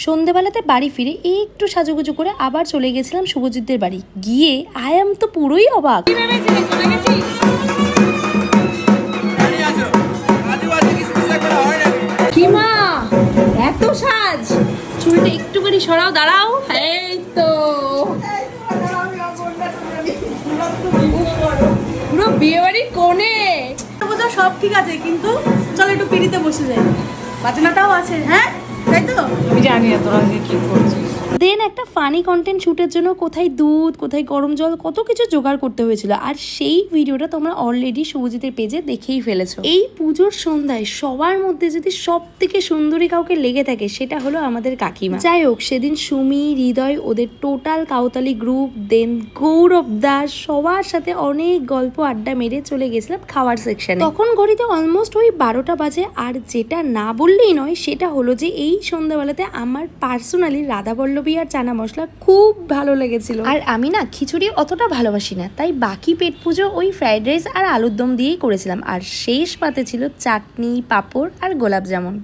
সন্ধেবেলাতে বাড়ি ফিরে একটু সাজুগুজু করে আবার চলে গেছিলাম শুভজিৎদের বাড়ি। গিয়ে আয়াম তো পুরোই অবাক। কিমা এত সাজ, চুলটা একটুখানি সরাও, দাঁড়াও। এই তো পুরো বিয়ে বাড়ির কোণে। সব ঠিক আছে, কিন্তু চলো একটু পিড়িতে বসে যাই, বাজনাটাও আছে। হ্যাঁ তাই তো, আমি জানি না তোরা কি করছিস। দেন একটা ফানি কন্টেন্ট শ্যুটের জন্য কোথায় দুধ, কোথায় গরম জল, কত কিছু জোগাড় করতে হয়েছিল। আর সেই ভিডিওটা তোমরা অলরেডি শুভজিতের পেজে দেখেই ফেলেছো। এই পুজোর সন্ধ্যায় সবার মধ্যে যদি সব থেকে সুন্দরী কাউকে লেগে থাকে সেটা হলো আমাদের কাকিমা। যাই হোক, সেদিন সুমি, হৃদয়, ওদের টোটাল কাউতালি গ্রুপ, দেন গৌরব দাস, সবার সাথে অনেক গল্প আড্ডা মেরে চলে গেছিলাম খাওয়ার সেকশনে। তখন ঘড়িতে অলমোস্ট ওই 12টা বাজে। আর যেটা না বললেই নয় সেটা হলো যে এই সন্ধ্যাবেলাতে আমার পার্সোনালি রাধাবল্লভী আর চানা মশলা খুব ভালো লেগেছিল। আর আমি না খিচুড়ি অতটা ভালোবাসি না, তাই বাকি পেট পুজো ওই ফ্রাইড রাইস আর আলুর দম দিয়েই করেছিলাম। আর শেষ পাতে ছিল চাটনি, পাঁপড় আর গোলাপ জামুন।